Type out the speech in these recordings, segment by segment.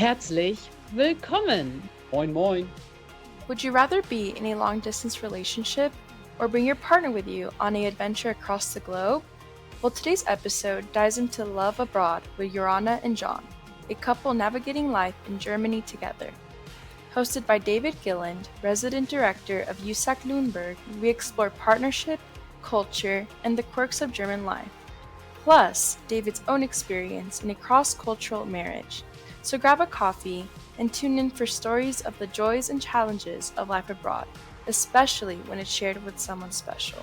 Herzlich willkommen! Moin moin! Would you rather be in a long-distance relationship or bring your partner with you on an adventure across the globe? Well, today's episode dives into love abroad with Jorana and John, a couple navigating life in Germany together. Hosted by David Gilland, Resident Director of USAC Lüneburg, we explore partnership, culture, and the quirks of German life, plus David's own experience in a cross-cultural marriage. So grab a coffee and tune in for stories of the joys and challenges of life abroad, especially when it's shared with someone special.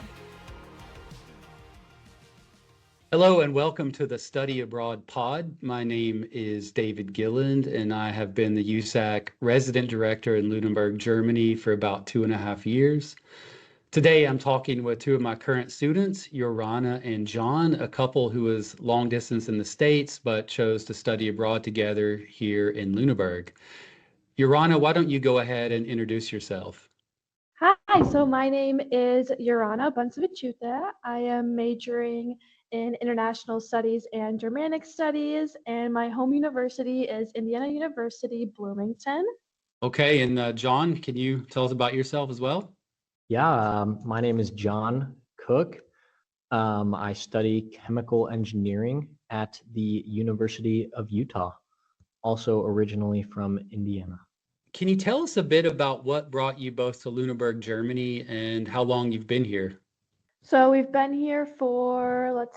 Hello and welcome to the Study Abroad Pod. My name is David Gilland and I have been the USAC Resident Director in Lüneburg, Germany for about 2.5 years. Today I'm talking with two of my current students, Jorana and John, a couple who is long distance in the States but chose to study abroad together here in Lüneburg. Jorana, why don't you go ahead and introduce yourself? Hi, so my name is Jorana Buncevichuta. I am majoring in International Studies and Germanic Studies, and my home university is Indiana University, Bloomington. Okay, and John, can you tell us about yourself as well? Yeah, my name is John Cook. I study chemical engineering at the University of Utah, also originally from Indiana. Can you tell us a bit about what brought you both to Lüneburg, Germany, and how long you've been here? So we've been here for,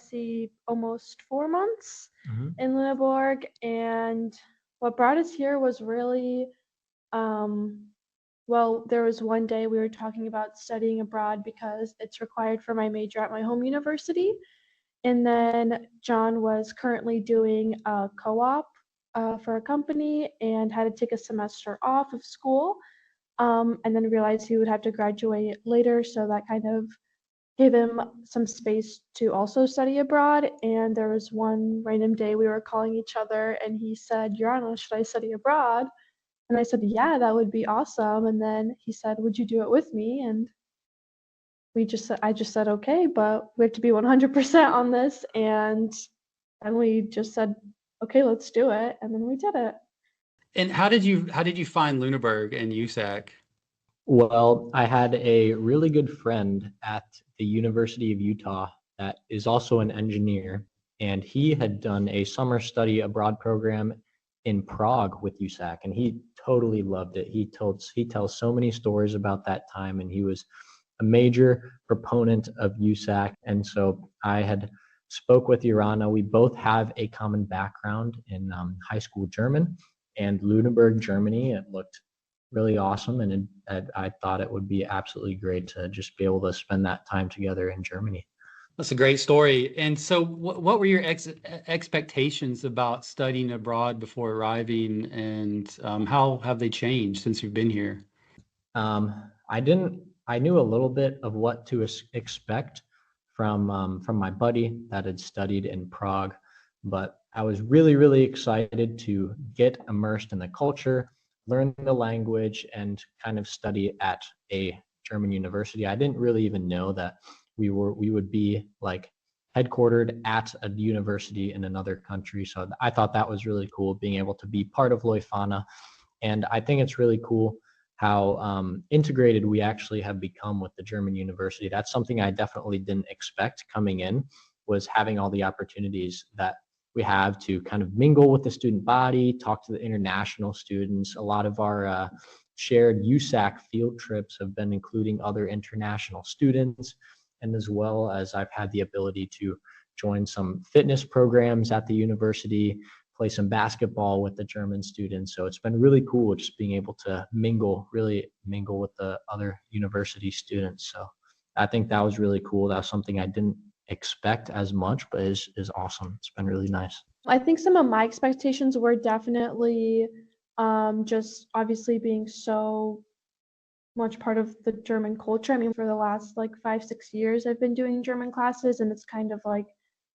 almost 4 months in Lüneburg, and what brought us here was really, there was one day we were talking about studying abroad because it's required for my major at my home university, and then John was currently doing a co-op for a company and had to take a semester off of school, and then realized he would have to graduate later, so that kind of gave him some space to also study abroad. And there was one random day we were calling each other and he said, "Jorana, should I study abroad?" And I said, "Yeah, that would be awesome." And then he said, "Would you do it with me?" And I just said, "Okay, but we have to be 100% on this." And then we just said, "Okay, let's do it." And then we did it. And how did you find Lüneburg and USAC? Well, I had a really good friend at the University of Utah that is also an engineer, and he had done a summer study abroad program in Prague with USAC, and he totally loved it. He tells so many stories about that time, and he was a major proponent of USAC. And so I had spoke with Jorana. We both have a common background in high school German, and Lüneburg, Germany. It looked really awesome, and I thought it would be absolutely great to just be able to spend that time together in Germany. That's a great story. And so what were your expectations about studying abroad before arriving, and how have they changed since you've been here? I knew a little bit of what to expect from my buddy that had studied in Prague, but I was really, really excited to get immersed in the culture, learn the language, and kind of study at a German university. I didn't really even know that we would be like headquartered at a university in another country. So I thought that was really cool, being able to be part of Leuphana. And I think it's really cool how integrated we actually have become with the German university. That's something I definitely didn't expect coming in, was having all the opportunities that we have to kind of mingle with the student body, talk to the international students. A lot of our shared USAC field trips have been including other international students, and as well as I've had the ability to join some fitness programs at the university, play some basketball with the German students. So it's been really cool just being able to really mingle with the other university students. So I think that was really cool. That was something I didn't expect as much, but is awesome. It's been really nice. I think some of my expectations were definitely just obviously being so much part of the German culture. I mean, for the last 5-6 years I've been doing German classes, and it's kind of like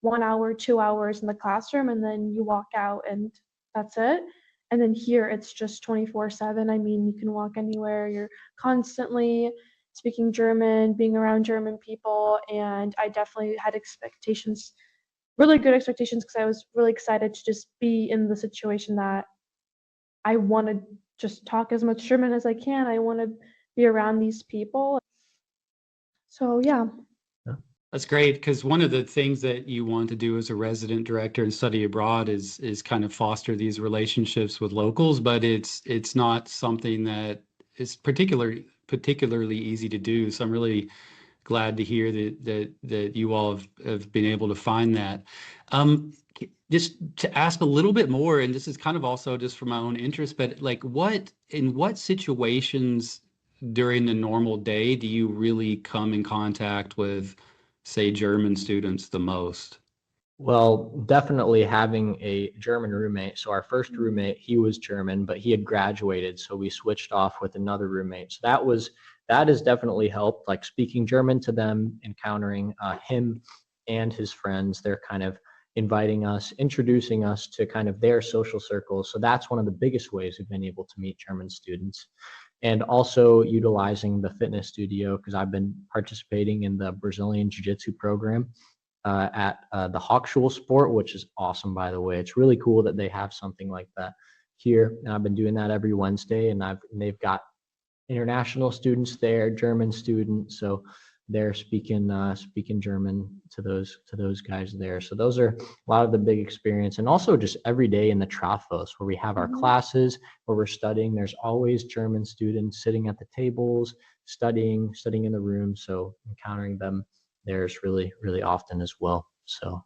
1 hour, 2 hours in the classroom, and then you walk out and that's it. And then here it's just 24/7. I mean, you can walk anywhere, you're constantly speaking German, being around German people, and I definitely had expectations, really good expectations, because I was really excited to just be in the situation that I want to just talk as much German as I can. I want to be around these people. So yeah. That's great, because one of the things that you want to do as a resident director and study abroad is kind of foster these relationships with locals, but it's not something that is particularly easy to do. So I'm really glad to hear that you all have been able to find that. Just to ask a little bit more, and this is kind of also just for my own interest, but like in what situations during the normal day do you really come in contact with, say, German students the most? Well, definitely having a German roommate. So our first roommate, he was German, but he had graduated, so we switched off with another roommate. So that has definitely helped, like speaking German to them, encountering him and his friends. They're kind of inviting us, introducing us to kind of their social circles. So that's one of the biggest ways we've been able to meet German students. And also utilizing the fitness studio, because I've been participating in the Brazilian Jiu-Jitsu program at the Hochschule Sport, which is awesome, by the way. It's really cool that they have something like that here. And I've been doing that every Wednesday, and they've got international students there, German students. So they're speaking German to those guys there. So those are a lot of the big experience. And also just every day in the Trafos, where we have our classes, where we're studying, there's always German students sitting at the tables, studying in the room. So encountering them there's really, really often as well. So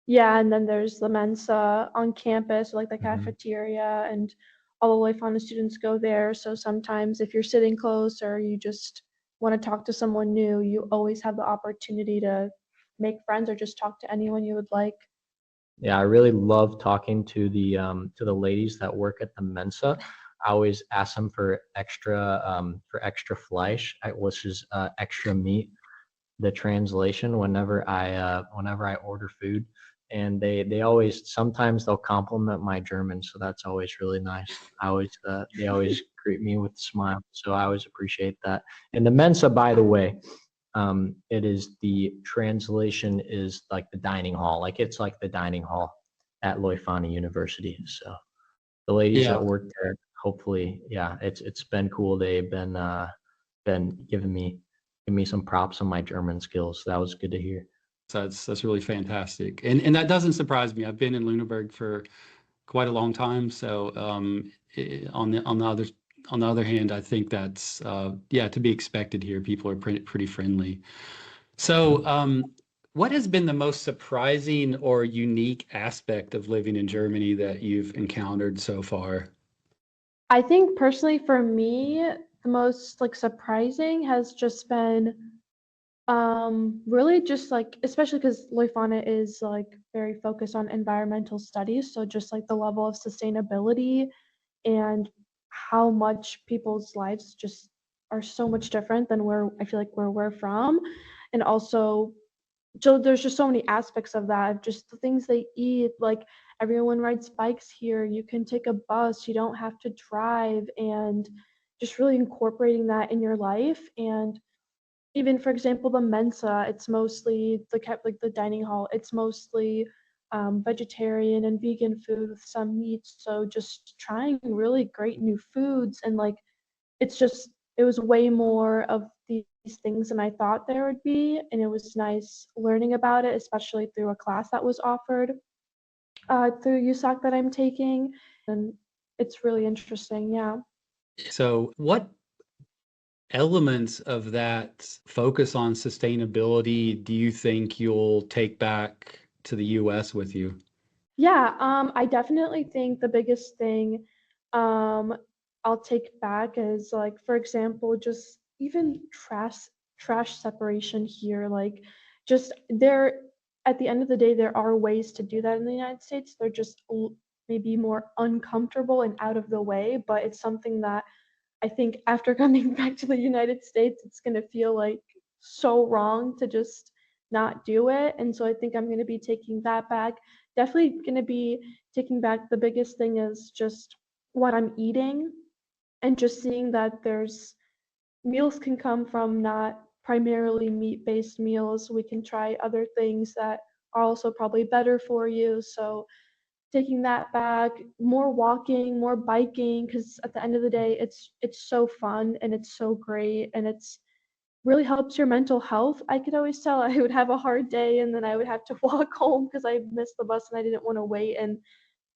Yeah, and then there's the Mensa on campus, like the cafeteria, and all the Leuphana students go there. So sometimes if you're sitting close or you just want to talk to someone new, you always have the opportunity to make friends or just talk to anyone you would like. yeah, I really love talking to the ladies that work at the Mensa. I always ask them for extra Fleisch, which is extra meat. The translation whenever I order food, and they always sometimes they'll compliment my German, so that's always really nice. They always greet me with a smile, so I always appreciate that. And the Mensa, by the way, it is the translation is like the dining hall, like it's like the dining hall at Leuphana University. So the ladies that work there, hopefully, yeah, it's been cool. They've been giving me some props on my German skills. That was good to hear. So that's really fantastic, and that doesn't surprise me. I've been in Lüneburg for quite a long time, so on the other hand, I think that's to be expected here. People are pretty friendly. So, what has been the most surprising or unique aspect of living in Germany that you've encountered so far? I think personally for me, the most like surprising has just been really just like, especially because Leuphana is like very focused on environmental studies, so just like the level of sustainability and how much people's lives just are so much different than where I feel like where we're from. And also, so there's just so many aspects of that, just the things they eat, like everyone rides bikes here, you can take a bus, you don't have to drive, and just really incorporating that in your life. And even for example the Mensa, it's mostly like the dining hall, it's mostly vegetarian and vegan food with some meat, so just trying really great new foods, and like it was way more of these things than I thought there would be, and it was nice learning about it, especially through a class that was offered through USAC that I'm taking, and it's really interesting. Yeah. So, what elements of that focus on sustainability do you think you'll take back to the US with you? Yeah, I definitely think the biggest thing um, I'll take back is like, for example, just even trash separation here. Like, just there at the end of the day, there are ways to do that in the United States. They're just maybe more uncomfortable and out of the way, but it's something that I think after coming back to the United States, it's gonna feel like so wrong to just not do it. And so I think I'm gonna be taking that back. Definitely gonna be taking back, the biggest thing is just what I'm eating, and just seeing that there's meals can come from not primarily meat-based meals. We can try other things that are also probably better for you. So taking that back, more walking, more biking, because at the end of the day, it's so fun and it's so great and it's really helps your mental health. I could always tell I would have a hard day and then I would have to walk home because I missed the bus and I didn't want to wait. And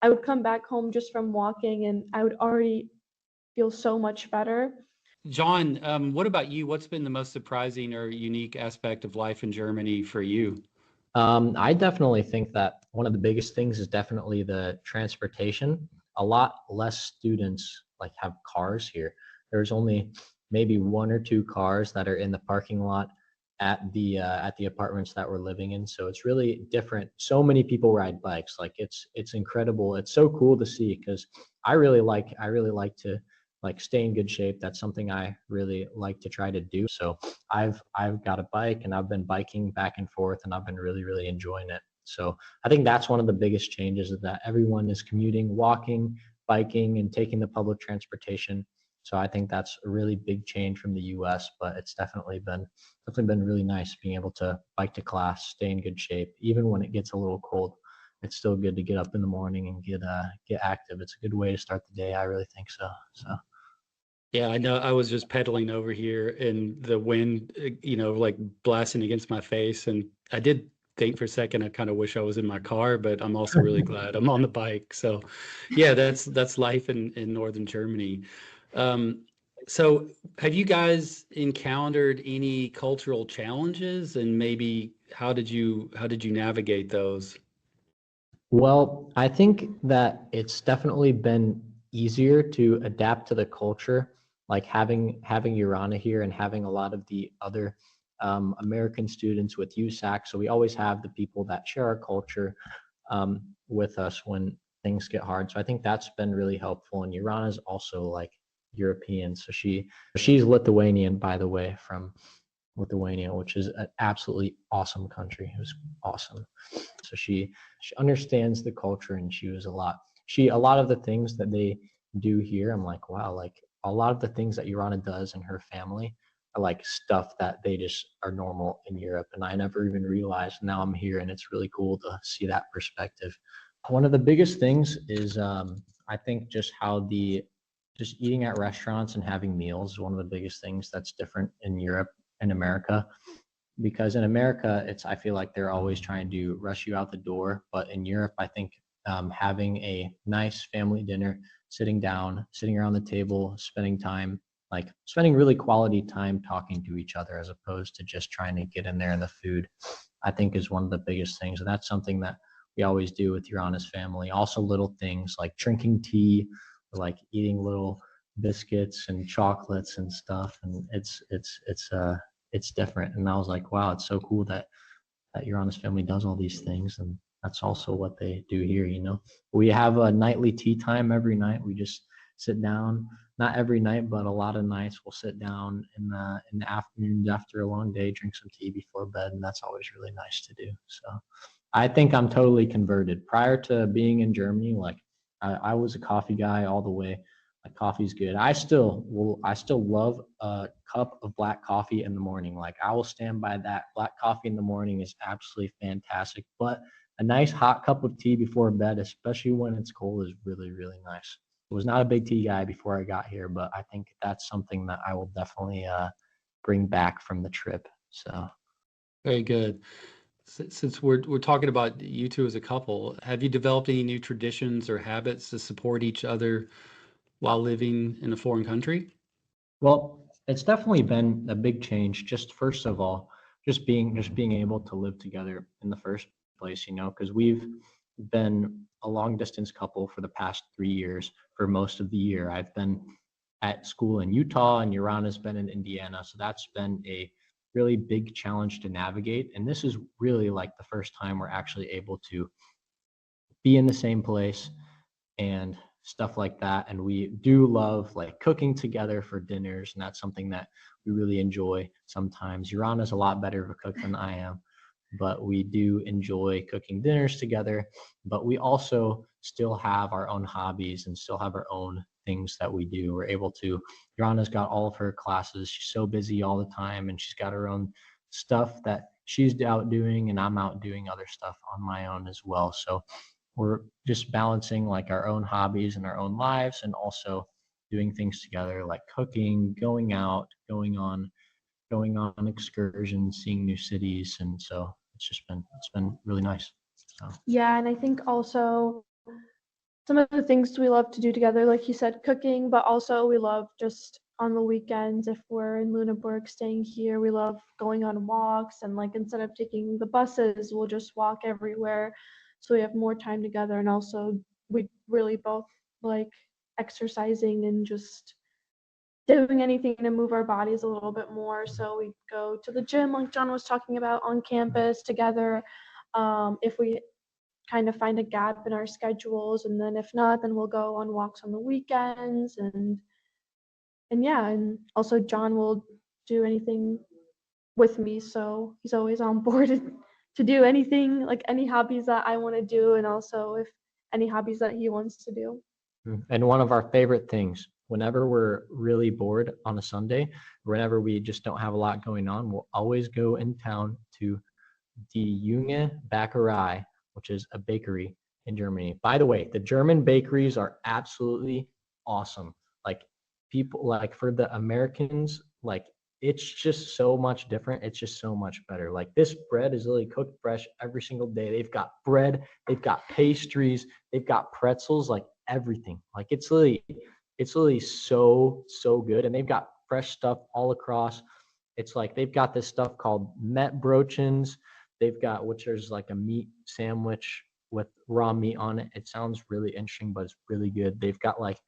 I would come back home just from walking and I would already feel so much better. John, what about you? What's been the most surprising or unique aspect of life in Germany for you? I definitely think that one of the biggest things is definitely the transportation. A lot less students like have cars here. There's only maybe one or two cars that are in the parking lot at the apartments that we're living in. So it's really different. So many people ride bikes. Like it's incredible. It's so cool to see because I really like to like stay in good shape. That's something I really like to try to do. So I've got a bike and I've been biking back and forth and I've been really enjoying it. So I think that's one of the biggest changes is that everyone is commuting, walking, biking, and taking the public transportation. So I think that's a really big change from the US, but it's definitely been really nice being able to bike to class, stay in good shape, even when it gets a little cold. It's still good to get up in the morning and get active. It's a good way to start the day. I really think so. So. Yeah, I know. I was just pedaling over here and the wind, like blasting against my face. And I did think for a second, I kind of wish I was in my car, but I'm also really glad I'm on the bike. So yeah, that's life in Northern Germany. So have you guys encountered any cultural challenges and maybe how did you navigate those? Well, I think that it's definitely been easier to adapt to the culture, like having Jorana here and having a lot of the other American students with USAC. So we always have the people that share our culture with us when things get hard. So I think that's been really helpful. And Jorana is also like European, so she's Lithuanian, by the way, from Lithuania, which is an absolutely awesome country. It was awesome. So she understands the culture and a lot of the things that they do here, I'm like, wow, like a lot of the things that Jorana does and her family are like stuff that they just are normal in Europe. And I never even realized. Now I'm here and it's really cool to see that perspective. One of the biggest things is I think just eating at restaurants and having meals is one of the biggest things that's different in Europe and America. Because in America, I feel like they're always trying to rush you out the door. But in Europe, I think having a nice family dinner, sitting around the table, spending really quality time talking to each other as opposed to just trying to get in there in the food, I think is one of the biggest things. And that's something that we always do with Jorana's family. Also little things like drinking tea, or like eating little biscuits and chocolates and stuff. And it's different. And I was like, wow, it's so cool that Jorana's family does all these things. And that's also what they do here, you know. We have a nightly tea time every night. We just sit down, not every night, but a lot of nights we'll sit down in the afternoons after a long day, drink some tea before bed, and that's always really nice to do. So I think I'm totally converted. Prior to being in Germany, like I was a coffee guy all the way. Like coffee's good. I still love a cup of black coffee in the morning. Like I will stand by that. Black coffee in the morning is absolutely fantastic. But a nice hot cup of tea before bed, especially when it's cold, is really nice. I was not a big tea guy before I got here, but I think that's something that I will definitely bring back from the trip. So Very good. Since we're talking about you two as a couple, have you developed any new traditions or habits to support each other while living in a foreign country? well, it's definitely been a big change. Just first of all, just being able to live together in the first place, you know, because we've been a long distance couple for the past 3 years. For most of the year, I've been at school in Utah and Jorana's been in Indiana. So that's been a really big challenge to navigate. And this is really like the first time we're actually able to be in the same place and stuff like that. And we do love like cooking together for dinners, and that's something that we really enjoy sometimes. Jorana's a lot better of a cook than I am, but we do enjoy cooking dinners together. But we also still have our own hobbies and still have our own things that we do. We're able to, Jorana's got all of her classes. She's so busy all the time, and she's got her own stuff that she's out doing, and I'm out doing other stuff on my own as well. So we're just balancing like our own hobbies and our own lives, and also doing things together like cooking, going out, going on excursions, seeing new cities. And so it's been really nice. So Yeah, and I think also some of the things we love to do together, like you said, cooking, but also we love just on the weekends, if we're in Lüneburg staying here, we love going on walks, and like instead of taking the buses, we'll just walk everywhere. So we have more time together, and also we really both like exercising and just doing anything to move our bodies a little bit more. So we go to the gym, like John was talking about, on campus together. If we kind of find a gap in our schedules, and then if not, then we'll go on walks on the weekends. And yeah, and also John will do anything with me, so he's always on board to do anything, like any hobbies that I want to do, and also if any hobbies that he wants to do. And one of our favorite things, whenever we're really bored on a Sunday, whenever we just don't have a lot going on, we'll always go in town to the Junge Bäckerei, which is a bakery in Germany. By the way, the German bakeries are absolutely awesome. Like, people, like, for the Americans, like, it's just so much different. It's just so much better. Like, this bread is literally cooked fresh every single day. They've got bread, they've got pastries, they've got pretzels, like everything. Like, it's literally so good. And they've got fresh stuff all across. It's like they've got this stuff called Mettbrötchens. They've got, which is like a meat sandwich with raw meat on it. It sounds really interesting, but it's really good. They've got like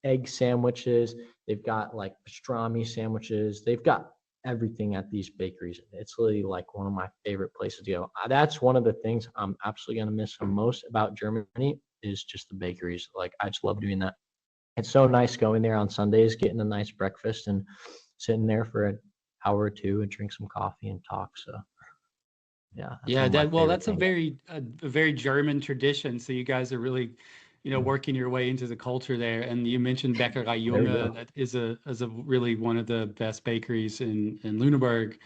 egg sandwiches. They've got like pastrami sandwiches. They've got everything at these bakeries. It's really like one of my favorite places to go. That's one of the things I'm absolutely going to miss the most about Germany, is just the bakeries. Like, I just love doing that. It's so nice going there on Sundays, getting a nice breakfast and sitting there for an hour or two and drink some coffee and talk. So yeah, that's one of my favorite that's things. a very German tradition. So you guys are really, working your way into the culture there. And you mentioned Bäckerei There you Junge, go. that is a really one of the best bakeries in Lüneburg.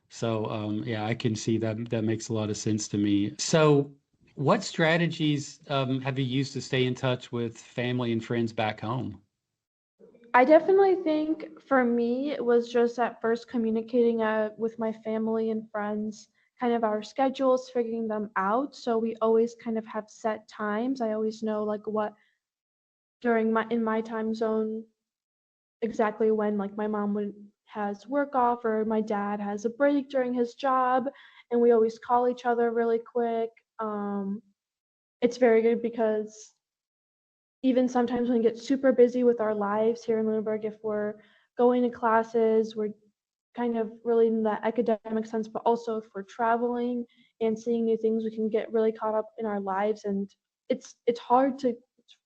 So yeah, I can see that that makes a lot of sense to me. So what strategies have you used to stay in touch with family and friends back home? I definitely think for me, it was just at first communicating with my family and friends, kind of our schedules, figuring them out. So we always kind of have set times. I always know like what during in my time zone, exactly when like my mom would has work off, or my dad has a break during his job, and we always call each other really quick. It's very good because even sometimes when we get super busy with our lives here in Lüneburg, if we're going to classes, we're kind of really in the academic sense, but also if we're traveling and seeing new things, we can get really caught up in our lives. And it's hard to, it's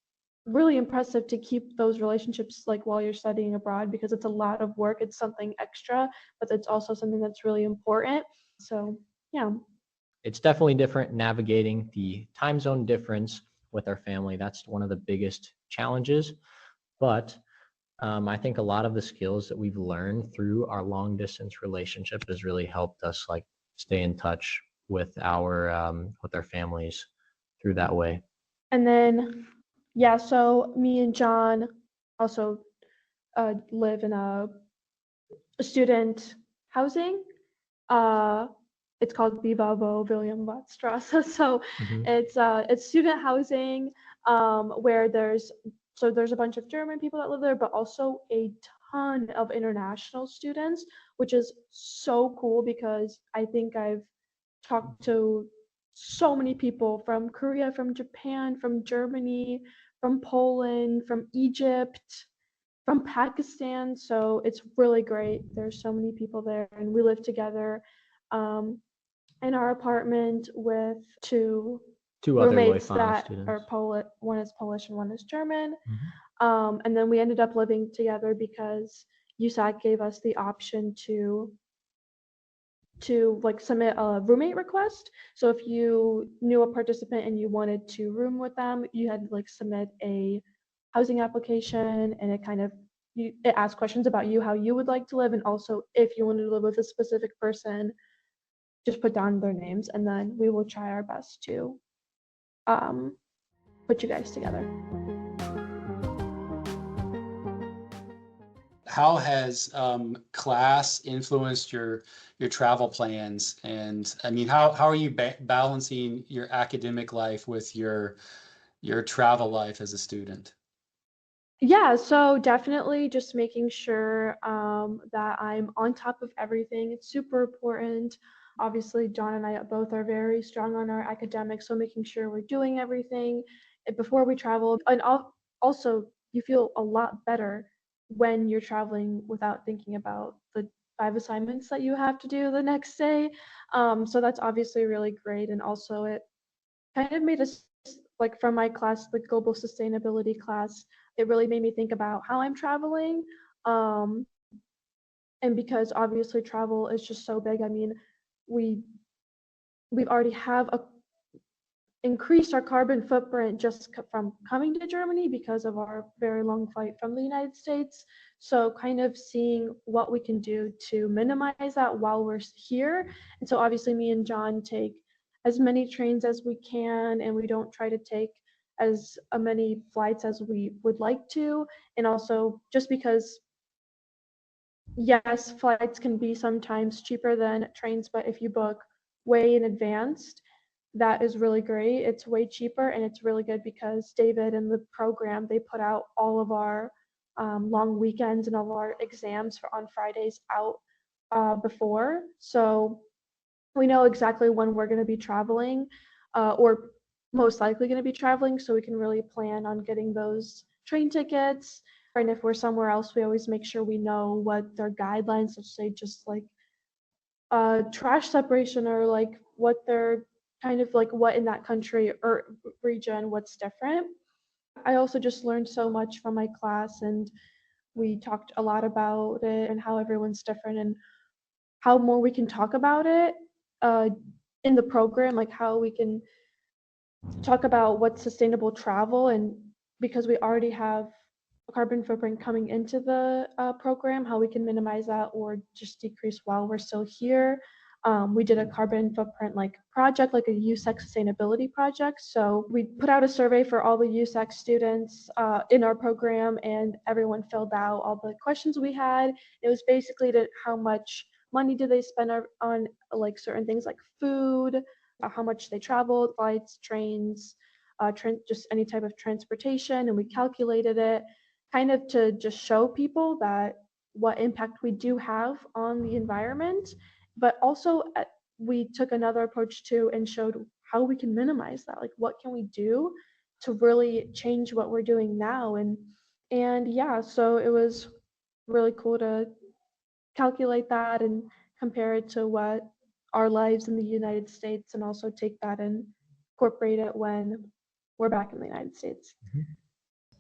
really impressive to keep those relationships like while you're studying abroad, because it's a lot of work. It's something extra, but it's also something that's really important. So yeah. It's definitely different navigating the time zone difference with our family. That's one of the biggest challenges. But I think a lot of the skills that we've learned through our long distance relationship has really helped us like stay in touch with our families through that way. And then, yeah, so me and John also live in a student housing. Uh, it's called Bivabo William Wattstrasse. So Mhm. it's student housing where there's a bunch of German people that live there, but also a ton of international students, which is so cool because I think I've talked to so many people from Korea, from Japan, from Germany, from Poland, from Egypt, from Pakistan. So it's really great. There's so many people there, and we live together in our apartment with two Two other roommates Leuphana that are students. Polish. One is Polish and one is German. Mhm. And then we ended up living together because USAC gave us the option to like submit a roommate request. So if you knew a participant and you wanted to room with them, you had to like submit a housing application, and it kind of it asks questions about you, how you would like to live, and also if you wanted to live with a specific person, just put down their names, and then we will try our best to put you guys together. How has class influenced your travel plans? And I mean, how are you balancing your academic life with your travel life as a student? Yeah, so definitely just making sure that I'm on top of everything. It's super important. Obviously, John and I both are very strong on our academics, so making sure we're doing everything before we travel. And also, you feel a lot better when you're traveling without thinking about the 5 assignments that you have to do the next day. So that's obviously really great. And also, it kind of made us, like from my class, the global sustainability class, it really made me think about how I'm traveling. Um, and because obviously travel is just so big. I mean, we we've already have increased our carbon footprint just from coming to Germany because of our very long flight from the United States. So kind of seeing what we can do to minimize that while we're here. And so obviously me and John take as many trains as we can, and we don't try to take as many flights as we would like to. And also just because, yes, flights can be sometimes cheaper than trains, but if you book way in advance, that is really great. It's way cheaper, and it's really good because David and the program, they put out all of our long weekends and all of our exams on Fridays out before. So we know exactly when we're going to be traveling, or most likely going to be traveling, so we can really plan on getting those train tickets. And if we're somewhere else, we always make sure we know what their guidelines, let's say just like trash separation, or like what they're kind of like what in that country or region, what's different. I also just learned so much from my class, and we talked a lot about it and how everyone's different and how more we can talk about it uh, in the program, like how we can talk about what's sustainable travel. And because we already have a carbon footprint coming into the program, how we can minimize that or just decrease while we're still here. We did a carbon footprint like project, like a USAC sustainability project. So we put out a survey for all the USAC students in our program, and everyone filled out all the questions we had. It was basically to how much money do they spend on like certain things like food, how much they traveled, flights, trains, just any type of transportation, and we calculated it kind of to just show people that what impact we do have on the environment. But also we took another approach too and showed how we can minimize that, like what can we do to really change what we're doing now. And yeah, so it was really cool to calculate that and compare it to what our lives in the United States, and also take that and incorporate it when we're back in the United States.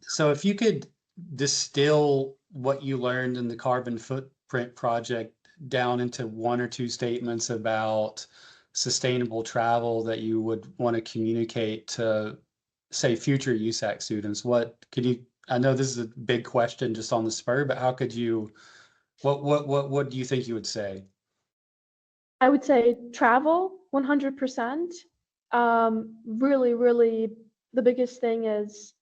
So if you could distill what you learned in the carbon footprint project down into one or two statements about sustainable travel that you would want to communicate to, say, future USAC students, what could you, I know this is a big question just on the spur, but how could you, what do you think you would say? I would say travel 100%. Really, really, the biggest thing is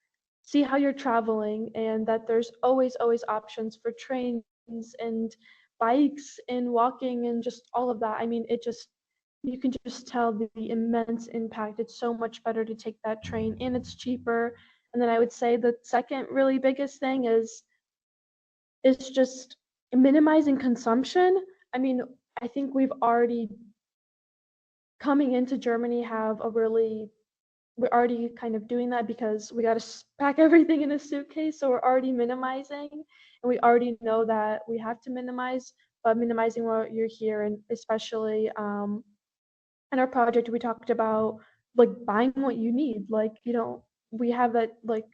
see how you're traveling, and that there's always, always options for trains and bikes and walking and just all of that. I mean, you can just tell the immense impact. It's so much better to take that train, and it's cheaper. And then I would say the second really biggest thing is just minimizing consumption. I mean, I think we've already coming into Germany we're already kind of doing that because we got to pack everything in a suitcase. So we're already minimizing, and we already know that we have to minimize, but minimizing while you're here. And especially in our project, we talked about like buying what you need. Like, we have that like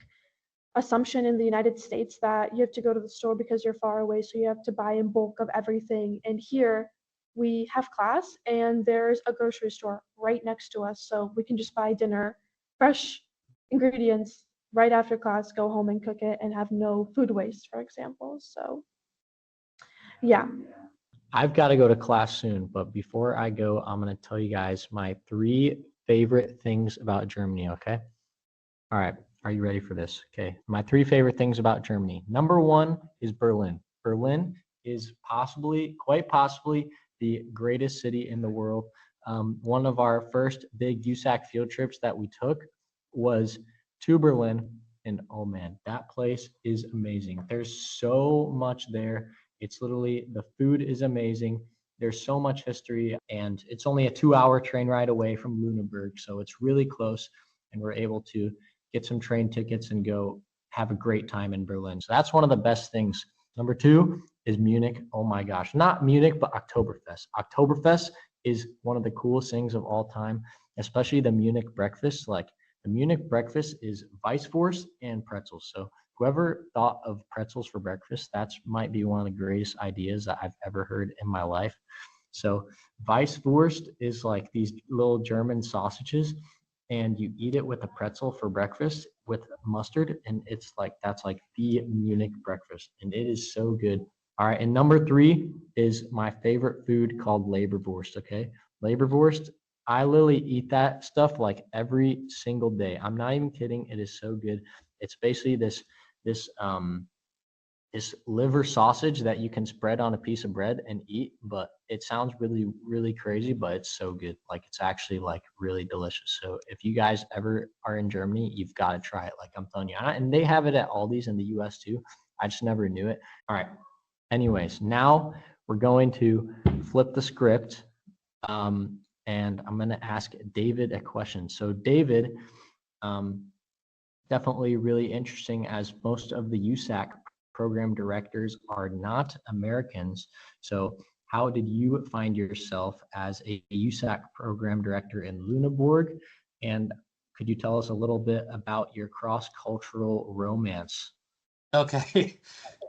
assumption in the United States that you have to go to the store because you're far away, so you have to buy in bulk of everything. And here we have class, and there's a grocery store right next to us, so we can just buy dinner, fresh ingredients right after class, go home and cook it, and have no food waste, for example. So yeah. I've got to go to class soon, but before I go, I'm going to tell you guys my 3 favorite things about Germany, okay? All right. Are you ready for this? Okay. My 3 favorite things about Germany. Number 1 is Berlin. Berlin is quite possibly, the greatest city in the world. One of our first big USAC field trips that we took was to Berlin. And oh man, that place is amazing. There's so much there. It's literally, the food is amazing. There's so much history, and it's only a 2-hour train ride away from Lüneburg. So it's really close, and we're able to get some train tickets and go have a great time in Berlin. So that's one of the best things. Number 2 is Munich. Oh my gosh, not Munich, but Oktoberfest. Oktoberfest is one of the coolest things of all time, especially the Munich breakfast. Like, the Munich breakfast is Weisswurst and pretzels. So whoever thought of pretzels for breakfast, that might be one of the greatest ideas that I've ever heard in my life. So Weisswurst is like these little German sausages, and you eat it with a pretzel for breakfast with mustard, and it's like, that's like the Munich breakfast, and it is so good. All right, and number 3 is my favorite food, called Leberwurst. Okay, Leberwurst, I literally eat that stuff like every single day. I'm not even kidding. It is so good. It's basically this liver sausage that you can spread on a piece of bread and eat, but it sounds really, really crazy, but it's so good. Like, it's actually like really delicious. So if you guys ever are in Germany, you've got to try it. Like, I'm telling you, and they have it at Aldi's in the US too. I just never knew it. All right. Anyways, now we're going to flip the script. And I'm going to ask David a question. So David, definitely really interesting, as most of the USAC program directors are not Americans. So how did you find yourself as a USAC program director in Lüneburg? And could you tell us a little bit about your cross-cultural romance? Okay.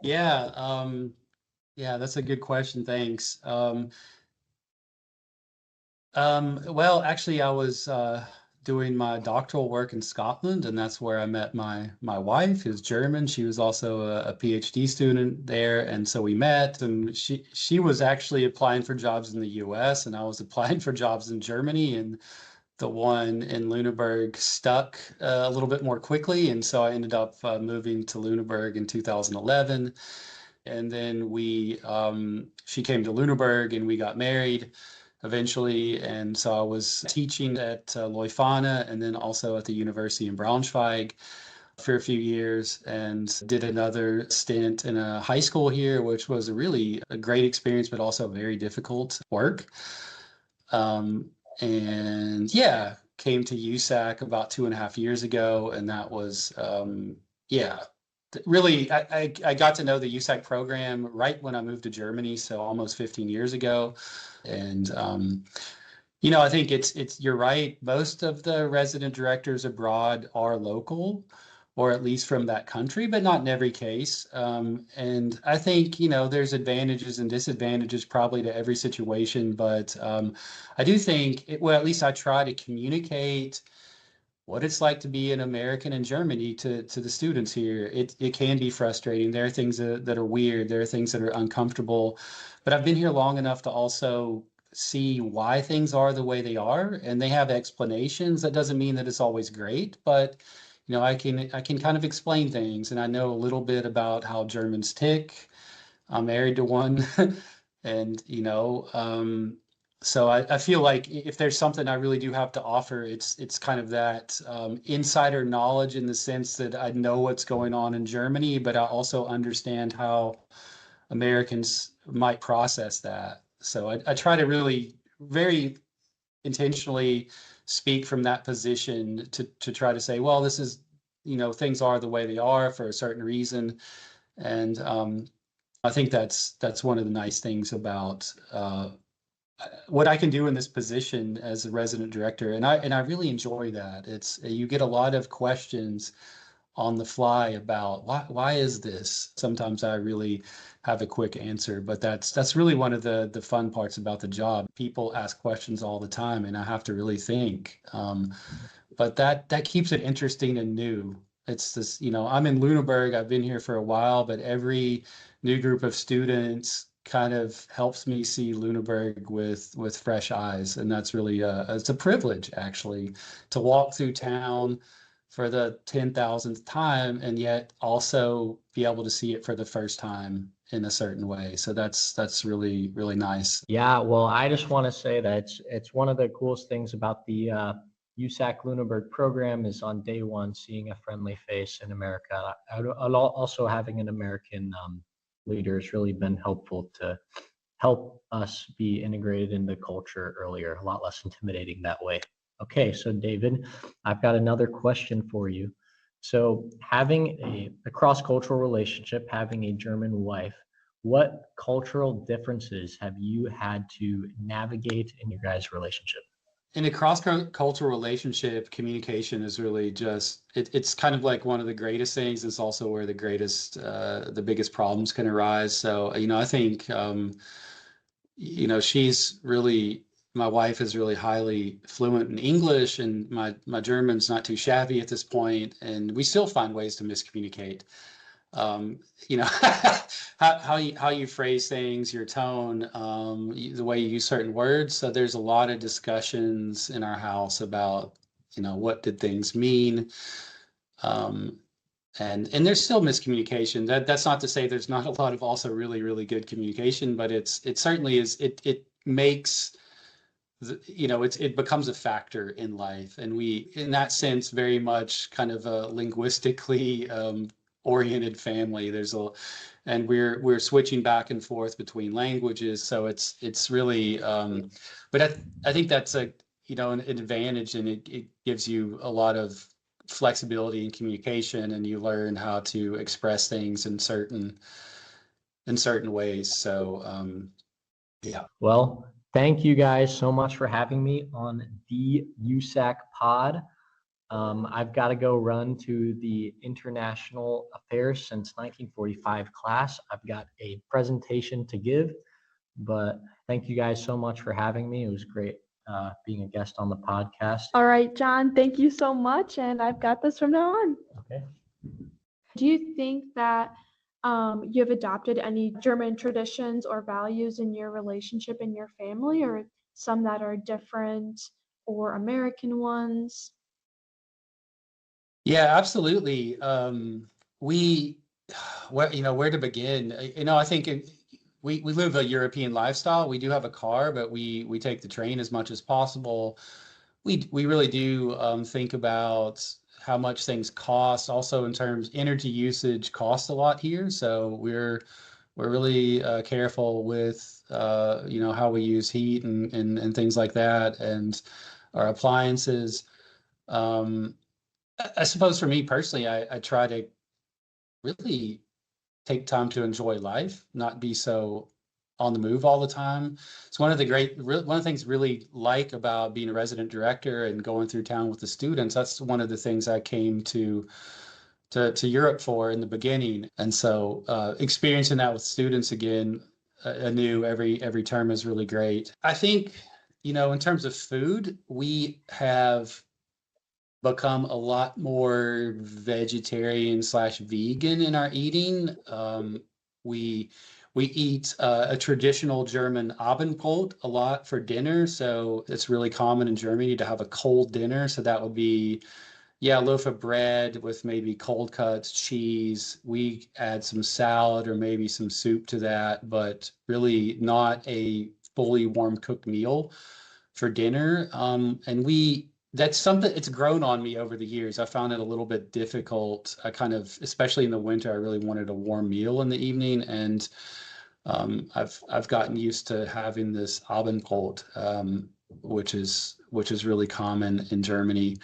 Yeah. Yeah, that's a good question. Thanks. Well, actually, I was doing my doctoral work in Scotland, and that's where I met my wife, who's German. She was also a PhD student there, and so we met. And she was actually applying for jobs in the U.S., and I was applying for jobs in Germany, and the one in Lüneburg stuck a little bit more quickly, and so I ended up moving to Lüneburg in 2011. And then she came to Lüneburg, and we got married eventually. And so I was teaching at Leuphana, and then also at the university in Braunschweig for a few years, and did another stint in a high school here, which was a great experience, but also very difficult work. And yeah, came to USAC about 2.5 years ago, and that was, really, I got to know the USAC program right when I moved to Germany, so almost 15 years ago. And, I think you're right. Most of the resident directors abroad are local, or at least from that country, but not in every case. And I think, there's advantages and disadvantages probably to every situation, but I do think, at least I try to communicate what it's like to be an American in Germany to the students here. It can be frustrating. There are things that are weird. There are things that are uncomfortable, but I've been here long enough to also see why things are the way they are, and they have explanations. That doesn't mean that it's always great, but I can kind of explain things, and I know a little bit about how Germans tick. I'm married to one, and so I feel like if there's something I really do have to offer, it's kind of that insider knowledge, in the sense that I know what's going on in Germany, but I also understand how Americans might process that. So I try to really very intentionally speak from that position to try to say, well, this is, things are the way they are for a certain reason. And I think that's one of the nice things about what I can do in this position as a resident director. And I really enjoy that. You get a lot of questions on the fly about why is this? Sometimes I really have a quick answer, but that's really one of the fun parts about the job. People ask questions all the time, and I have to really think. But that keeps it interesting and new. It's this, I'm in Lüneburg. I've been here for a while, but every new group of students kind of helps me see Lüneburg with fresh eyes, and that's really it's a privilege, actually, to walk through town for the 10,000th time, and yet also be able to see it for the first time in a certain way. So that's really, really nice. Yeah, well, I just want to say that it's one of the coolest things about the USAC Lüneburg program is on day one, seeing a friendly face in America. Also having an American leader has really been helpful to help us be integrated in the culture earlier, a lot less intimidating that way. Okay, so David, I've got another question for you. So having a cross-cultural relationship, having a German wife, what cultural differences have you had to navigate in your guys' relationship? In a cross-cultural relationship, communication is really it's kind of like one of the greatest things. It's also where the biggest problems can arise. So, I think, my wife is really highly fluent in English, and my German's not too shabby at this point, and we still find ways to miscommunicate. You know, how you phrase things, your tone, the way you use certain words. So there's a lot of discussions in our house about, what did things mean? And there's still miscommunication. That's not to say there's not a lot of also really, really good communication, but it certainly is, it makes it becomes a factor in life, and we, in that sense, very much kind of a linguistically oriented family. And we're switching back and forth between languages, so it's really. But I think that's an advantage, and it gives you a lot of flexibility in communication, and you learn how to express things in certain ways. So yeah. Well, thank you guys so much for having me on the USAC pod. I've got to go run to the International Affairs since 1945 class. I've got a presentation to give, but thank you guys so much for having me. It was great being a guest on the podcast. All right, John, thank you so much. And I've got this from now on. Okay. Do you think that you've adopted any German traditions or values in your relationship in your family, or some that are different or American ones? Yeah, absolutely. Where to begin? I think we live a European lifestyle. We do have a car, but we take the train as much as possible. We really do think about how much things cost. Also, in terms energy usage costs a lot here, so we're really careful with how we use heat and things like that, and our appliances. I suppose for me personally, I try to really take time to enjoy life, not be so on the move all the time. It's one of the things really like about being a resident director and going through town with the students. That's one of the things I came to Europe for in the beginning. And so experiencing that with students again, anew every term is really great. I think, in terms of food, we have become a lot more vegetarian/vegan in our eating. We eat a traditional German Abendbrot a lot for dinner. So it's really common in Germany to have a cold dinner. So that would be, a loaf of bread with maybe cold cuts, cheese. We add some salad or maybe some soup to that, but really not a fully warm cooked meal for dinner. That's something, it's grown on me over the years. I found it a little bit difficult. Especially in the winter, I really wanted a warm meal in the evening, and I've gotten used to having this Abendbrot, which is really common in Germany.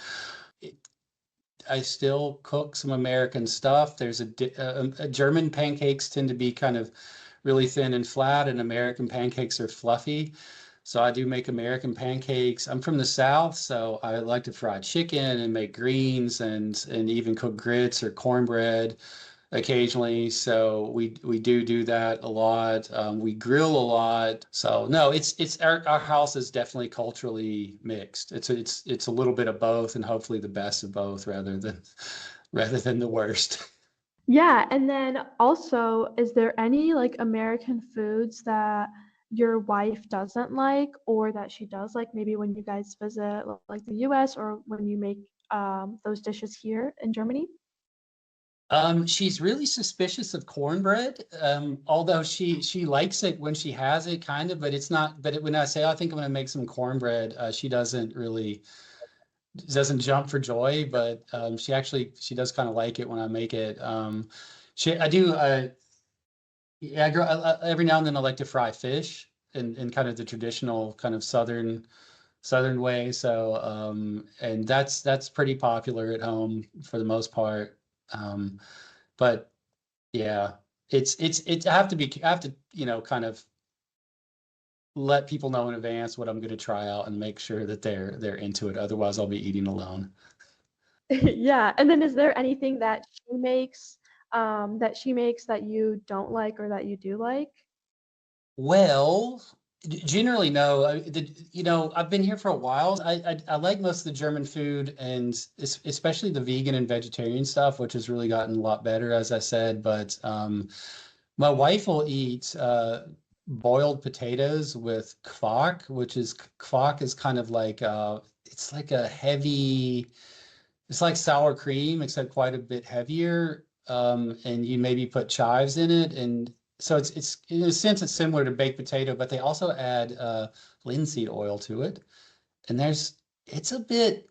I still cook some American stuff. There's German pancakes tend to be kind of really thin and flat, and American pancakes are fluffy. So I do make American pancakes. I'm from the South, so I like to fry chicken and make greens and even cook grits or cornbread occasionally. So we do that a lot. We grill a lot. So no, it's our house is definitely culturally mixed. It's a little bit of both, and hopefully the best of both rather than the worst. Yeah, and then also, is there any American foods that your wife doesn't like or that she does like, maybe when you guys visit the US or when you make those dishes here in Germany? She's really suspicious of cornbread, although she likes it when she has it, kind of, but it's not. But when I say, I think I'm going to make some cornbread, she doesn't jump for joy, but she does kind of like it when I make it. I do. Yeah, every now and then I like to fry fish in kind of the traditional kind of southern way. So and that's pretty popular at home for the most part. But yeah, I have to, kind of let people know in advance what I'm going to try out and make sure that they're into it. Otherwise, I'll be eating alone. Yeah. And then is there anything that she makes that you don't like or that you do like? Well, generally no. I've been here for a while. I like most of the German food, and especially the vegan and vegetarian stuff, which has really gotten a lot better, as I said. But my wife will eat boiled potatoes with quark is kind of like it's like a heavy. It's like sour cream, except quite a bit heavier. And you maybe put chives in it, and so it's in a sense it's similar to baked potato, but they also add linseed oil to it. And it's a bit.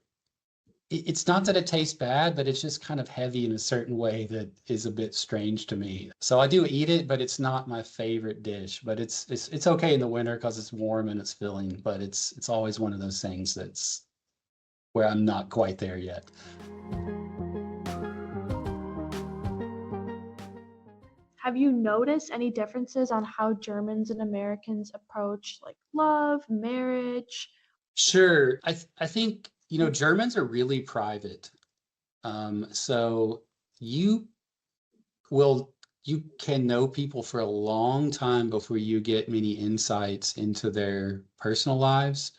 It's not that it tastes bad, but it's just kind of heavy in a certain way that is a bit strange to me. So I do eat it, but it's not my favorite dish. But it's okay in the winter because it's warm and it's filling. But it's always one of those things that's where I'm not quite there yet. Have you noticed any differences on how Germans and Americans approach like love, marriage? Sure. I think, Germans are really private. So you you can know people for a long time before you get many insights into their personal lives.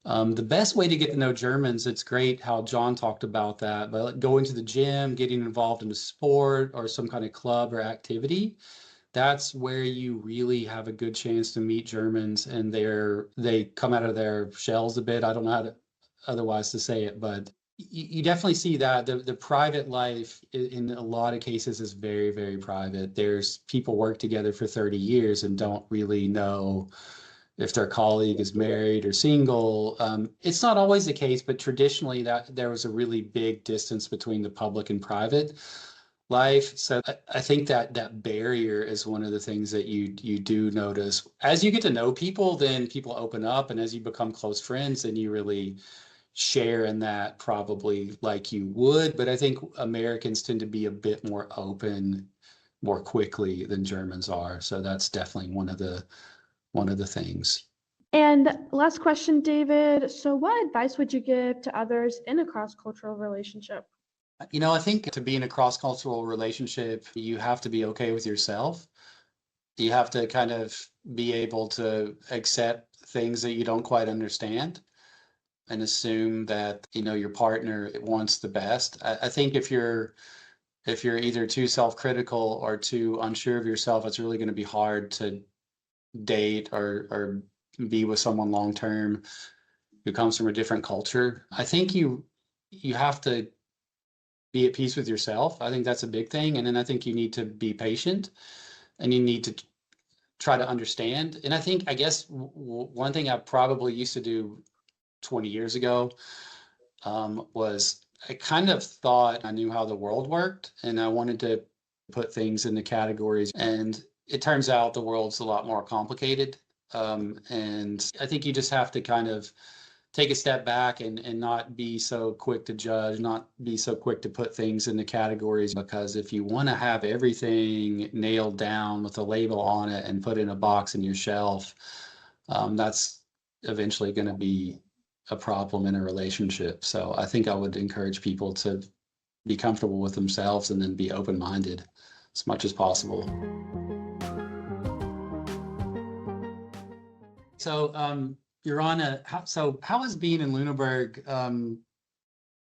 The best way to get to know Germans, it's great how John talked about that, but like going to the gym, getting involved in a sport or some kind of club or activity, that's where you really have a good chance to meet Germans, and they come out of their shells a bit. I don't know how to otherwise to say it, but you definitely see that the private life in a lot of cases is very, very private. There's people work together for 30 years and don't really know if their colleague is married or single. It's not always the case, but traditionally that there was a really big distance between the public and private life. So I think that barrier is one of the things that you do notice. As you get to know people, then people open up, and as you become close friends, then you really share in that probably like you would. But I think Americans tend to be a bit more open more quickly than Germans are. So that's definitely one of the things. And last question, David. So what advice would you give to others in a cross-cultural relationship? I think to be in a cross-cultural relationship, you have to be okay with yourself. You have to kind of be able to accept things that you don't quite understand and assume that, your partner wants the best. I think if you're either too self-critical or too unsure of yourself, it's really going to be hard to date or be with someone long term who comes from a different culture. I think you have to be at peace with yourself. I think that's a big thing. And then I think you need to be patient, and you need to try to understand. And I guess one thing I probably used to do 20 years ago was I kind of thought I knew how the world worked, and I wanted to put things into categories. And it turns out the world's a lot more complicated. And I think you just have to kind of take a step back and not be so quick to judge, not be so quick to put things into categories, because if you want to have everything nailed down with a label on it and put in a box in your shelf, that's eventually going to be a problem in a relationship. So I think I would encourage people to be comfortable with themselves and then be open-minded as much as possible. So, Jorana, how has being in Lüneburg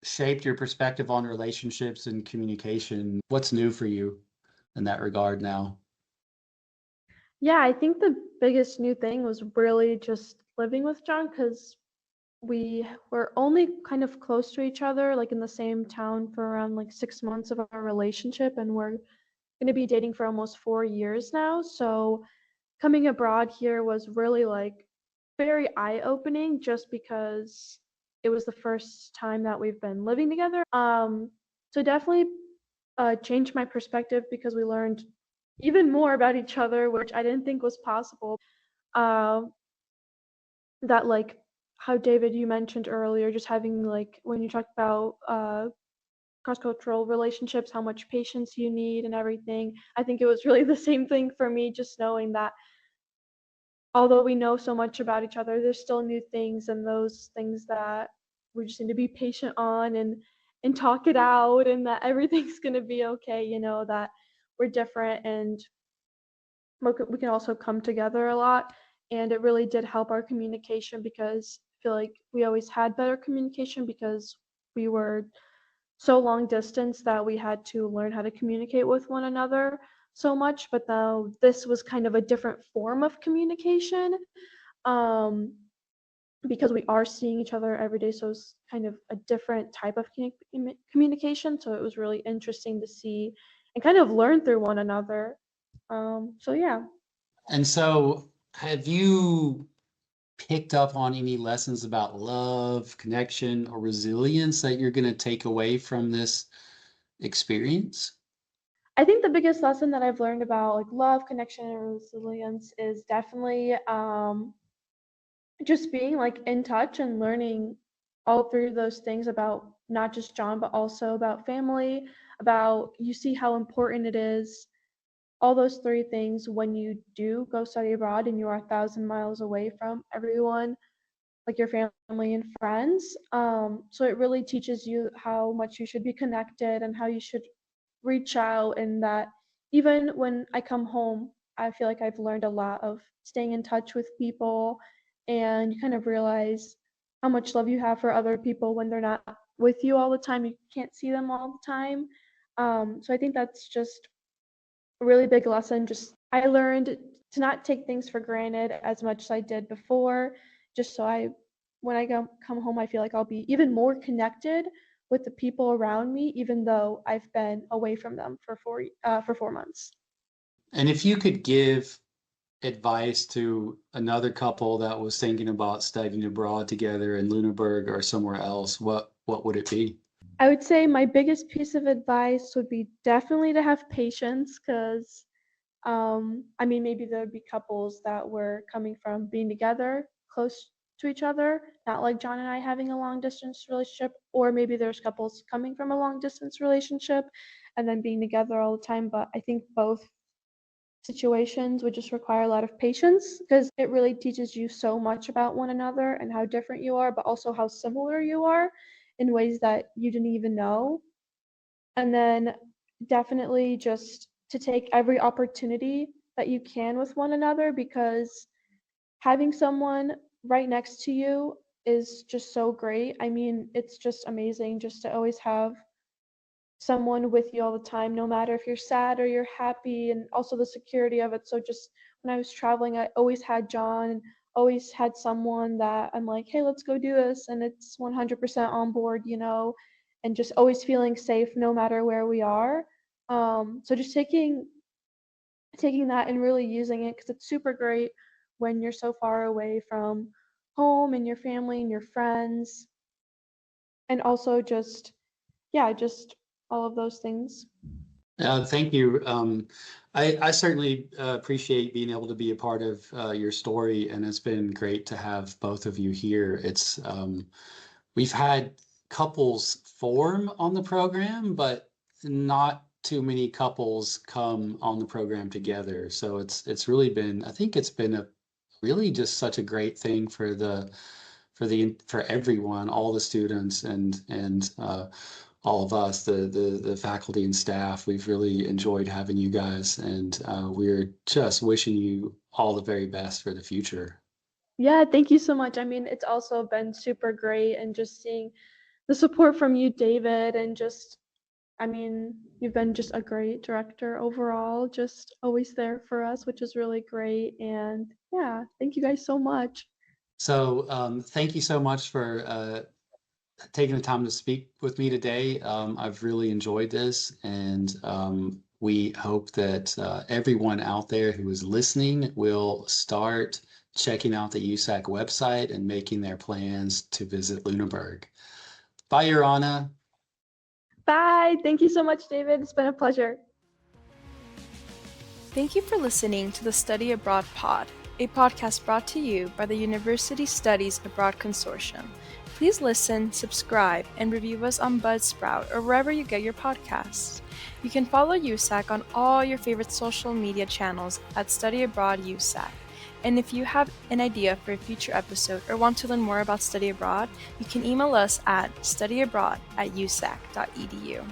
shaped your perspective on relationships and communication? What's new for you in that regard now? Yeah, I think the biggest new thing was really just living with John, because we were only kind of close to each other, like in the same town for around like 6 months of our relationship, and we're going to be dating for almost 4 years now. So coming abroad here was really like very eye-opening just because it was the first time that we've been living together. So definitely changed my perspective because we learned even more about each other, which I didn't think was possible. Uh, that like how David you mentioned earlier, just having like when you talked about cross-cultural relationships, how much patience you need and everything. I think it was really the same thing for me, just knowing that although we know so much about each other, there's still new things and those things that we just need to be patient on and talk it out and that everything's gonna be okay, that we're different and we can also come together a lot. And it really did help our communication because I feel like we always had better communication because we were so long distance that we had to learn how to communicate with one another so much. But though this was kind of a different form of communication, um, because we are seeing each other every day, so it's kind of a different type of communication. So it was really interesting to see and kind of learn through one another. So yeah. And so, have you picked up on any lessons about love, connection, or resilience that you're going to take away from this experience? I think the biggest lesson that I've learned about like love, connection, and resilience is definitely just being like in touch and learning all through those things about not just John, but also about family, about you see how important it is, all those three things when you do go study abroad and you are 1,000 miles away from everyone, like your family and friends. So it really teaches you how much you should be connected and how you should reach out, and that even when I come home, I feel like I've learned a lot of staying in touch with people, and you kind of realize how much love you have for other people when they're not with you all the time. You can't see them all the time. So I think that's just a really big lesson. Just I learned to not take things for granted as much as I did before, just so when I come home, I feel like I'll be even more connected with the people around me, even though I've been away from them for 4 months. And if you could give advice to another couple that was thinking about studying abroad together in Lüneburg or somewhere else, what would it be? I would say my biggest piece of advice would be definitely to have patience, because I mean, maybe there would be couples that were coming from being together close to each other, not like John and I having a long distance relationship, or maybe there's couples coming from a long distance relationship and then being together all the time. But I think both situations would just require a lot of patience because it really teaches you so much about one another and how different you are, but also how similar you are in ways that you didn't even know. And then definitely just to take every opportunity that you can with one another, because having someone right next to you is just so great. I mean, it's just amazing just to always have someone with you all the time, no matter if you're sad or you're happy, and also the security of it. So just when I was traveling, I always had John, and always had someone that I'm like, hey, let's go do this, and it's 100% on board, and just always feeling safe no matter where we are. So just taking that and really using it, because it's super great when you're so far away from home and your family and your friends, and also just yeah, just all of those things. Thank you. I certainly appreciate being able to be a part of your story, and it's been great to have both of you here. We've had couples form on the program, but not too many couples come on the program together. So it's really been, I think it's been a really just such a great thing for everyone, all the students and all of us, the faculty and staff. We've really enjoyed having you guys, and we're just wishing you all the very best for the future. Yeah, thank you so much. I mean, it's also been super great, and just seeing the support from you, David, and just, I mean, you've been just a great director overall, just always there for us, which is really great. And yeah, thank you guys so much. So thank you so much for taking the time to speak with me today. I've really enjoyed this, and we hope that everyone out there who is listening will start checking out the USAC website and making their plans to visit Lüneburg. Bye, Jorana. Bye. Thank you so much, David. It's been a pleasure. Thank you for listening to the Study Abroad Pod, a podcast brought to you by the University Studies Abroad Consortium. Please listen, subscribe, and review us on Buzzsprout or wherever you get your podcasts. You can follow USAC on all your favorite social media channels at Study Abroad USAC. And if you have an idea for a future episode or want to learn more about study abroad, you can email us at studyabroad@usac.edu.